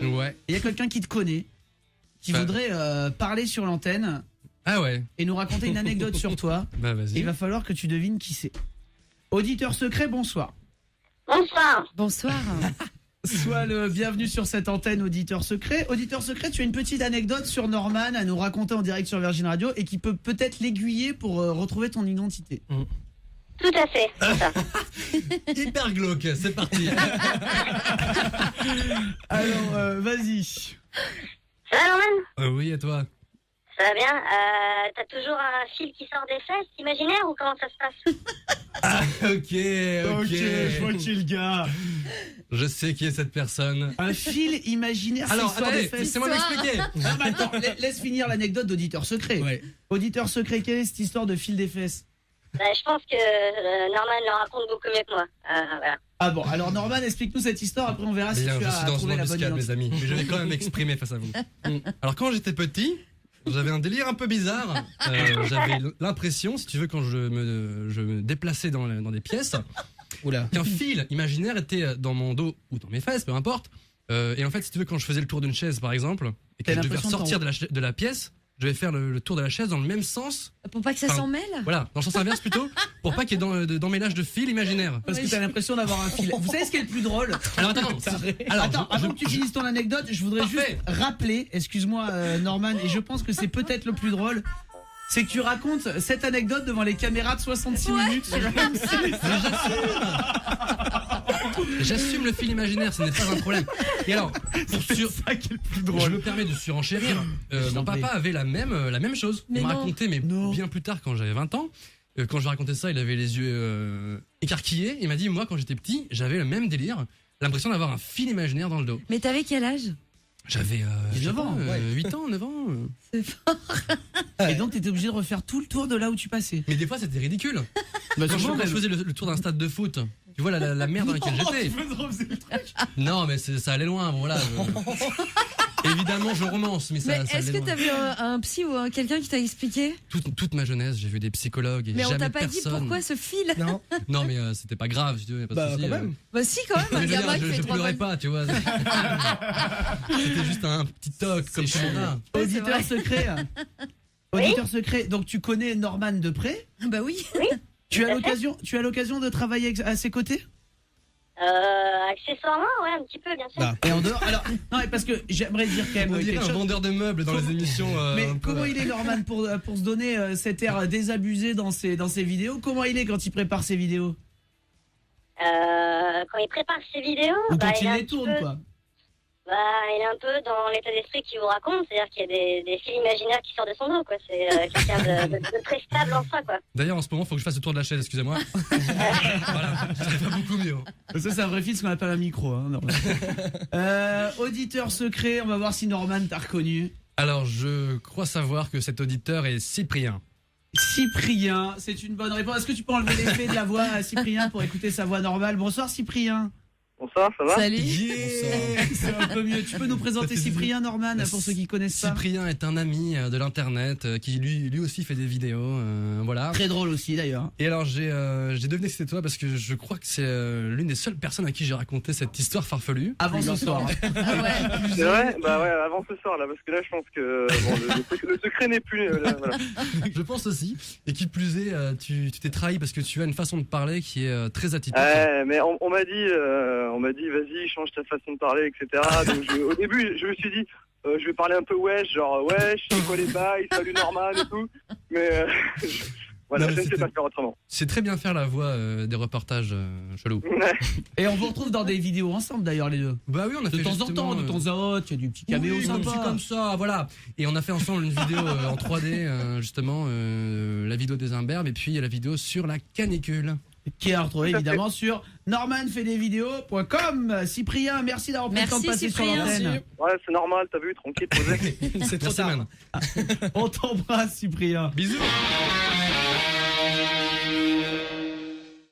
Ouais. Il y a quelqu'un qui te connaît, qui voudrait parler sur l'antenne. Ah ouais. Et nous raconter une anecdote sur toi. Bah vas-y. Et il va falloir que tu devines qui c'est. Auditeur secret, bonsoir. Bonsoir. Bonsoir. Sois le bienvenu sur cette antenne, auditeur secret. Auditeur secret, tu as une petite anecdote sur Norman à nous raconter en direct sur Virgin Radio et qui peut peut-être l'aiguiller pour retrouver ton identité. Tout à fait, c'est ça. Hyper glauque, c'est parti. Alors, vas-y. Ça va, Norman? Oui, et toi? Ça va bien. T'as toujours un fil qui sort des fesses imaginaire ou comment ça se passe? Ok, je vois qui est le gars. Je sais qui est cette personne. Un fil imaginaire Alors, qui sort des attendez, fesses. laissez-moi m'expliquer. Ah, bah, attends, laisse finir l'anecdote d'auditeur secret. Ouais. Auditeur secret, quelle est cette histoire de fil des fesses? Bah, je pense que Norman le raconte beaucoup mieux que moi. Voilà. Ah bon, alors Norman, explique-nous cette histoire, après on verra si Bien, tu je as suis dans trouvé une la bonne embuscade, mes identité. amis. Mais je vais quand même m'exprimer face à vous. Alors, quand j'étais petit, j'avais un délire un peu bizarre. J'avais l'impression, si tu veux, quand je me déplaçais dans des pièces, qu'un fil imaginaire était dans mon dos ou dans mes fesses, peu importe. Et en fait, si tu veux, quand je faisais le tour d'une chaise, par exemple, et que je devais sortir de la pièce, je vais faire le tour de la chaise dans le même sens. Pour pas que ça s'en mêle. Voilà, dans le sens inverse plutôt, pour pas qu'il y ait d'emmêlage de fil imaginaire. Parce que t'as l'impression d'avoir un fil. Vous savez ce qui est le plus drôle? Alors attends, avant que tu finisses ton anecdote, je voudrais juste rappeler, excuse-moi Norman, et je pense que c'est peut-être le plus drôle, c'est que tu racontes cette anecdote devant les caméras de 66 minutes sur M6. J'assume le fil imaginaire, ce n'est pas un problème. Et alors, ça qui est le plus drôle. je me permets de surenchérir. Mon papa avait la même chose. Mais il m'a non. raconté, mais bien plus tard, quand j'avais 20 ans. Quand je lui racontais ça, il avait les yeux écarquillés. Il m'a dit, moi, quand j'étais petit, j'avais le même délire. L'impression d'avoir un fil imaginaire dans le dos. Mais t'avais quel âge? J'avais 9 ans, 8 ans, 9 ans. C'est fort. Et donc t'étais obligé de refaire tout le tour de là où tu passais. Mais des fois, c'était ridicule. Bah, Franchement, quand je faisais le tour d'un stade de foot, tu vois la merde dans laquelle j'étais. Non, mais ça allait loin, bon, voilà. Évidemment, je romance, mais Mais ça est-ce allait que loin. t'as vu un psy ou quelqu'un qui t'a expliqué? Toute ma jeunesse, j'ai vu des psychologues et Mais on jamais t'a pas personne. dit pourquoi ce fil? Non. Non, mais c'était pas grave, si tu veux, y a pas de souci. Quand même. Bah si, quand même, un Mais je veux gamin dire, qui je fait 3 pleurais pas, tu vois. C'était juste un petit toc comme chaud. tout le monde a. Ouais, Auditeur c'est secret. Auditeur secret, donc tu connais Norman de près. Bah oui. Tu as l'occasion de travailler à ses côtés? Accessoirement, ouais, un petit peu, bien sûr. Et en dehors, alors, non, mais parce que j'aimerais dire quand même On dirait quelque un chose. vendeur de meubles dans les émissions. Mais un peu, comment il est Norman pour se donner cet air désabusé dans ses vidéos? Comment il est quand il prépare ses vidéos? Quand il prépare ses vidéos, Ou quand il il est un les petit tourne, peu- quoi. il est un peu dans l'état d'esprit qu'il vous raconte, c'est-à-dire qu'il y a des fils imaginaires qui sortent de son dos, quoi. C'est quelqu'un de très stable en soi, quoi. D'ailleurs, en ce moment, faut que je fasse le tour de la chaise, excusez-moi. Voilà, ce serait pas beaucoup mieux. Ça, c'est un vrai fil, ce qu'on appelle un micro. Hein, Norman. Auditeur secret, on va voir si Norman t'a reconnu. Alors, je crois savoir que cet auditeur est Cyprien. Cyprien, c'est une bonne réponse. Est-ce que tu peux enlever l'effet de la voix à Cyprien pour écouter sa voix normale? Bonsoir Cyprien. Bonsoir, ça va? Salut. C'est un peu mieux. Tu peux nous présenter Ça fait Cyprien, Norman, pour ceux qui connaissent ça? Cyprien est un ami de l'internet qui lui aussi fait des vidéos, voilà. Très drôle aussi d'ailleurs. Et alors j'ai deviné que c'était toi parce que je crois que c'est l'une des seules personnes à qui j'ai raconté cette histoire farfelue. Avant ce soir. Ah ouais. C'est vrai? Bah ouais, avant ce soir là, parce que là je pense que bon, le secret n'est plus là, voilà. Je pense aussi. Et qui plus est, tu t'es trahi parce que tu as une façon de parler qui est très atypique. Mais on m'a dit vas-y change ta façon de parler, etc. Donc au début je me suis dit je vais parler un peu wesh, genre wesh, c'est quoi les bails, salut Norman et tout. Mais voilà, Non, je ne sais pas faire autrement. C'est très bien faire la voix des reportages chelous. Et on vous retrouve dans des vidéos ensemble d'ailleurs les deux. Bah oui, on a De fait temps en justement, temps, de temps à autre, il y a du petit caméo oui, sympa. un petit comme ça, voilà. Et on a fait ensemble une vidéo en 3D, justement, la vidéo des imberbes et puis la vidéo sur la canicule. Qui est à retrouver évidemment sur normanfaitdesvideos.com. Cyprien, merci d'avoir pris le temps de Merci, passer sur Cyprien. l'antenne. Ouais, c'est normal, t'as vu, tranquille, posé. C'est trop tard. On t'embrasse Cyprien. Bisous.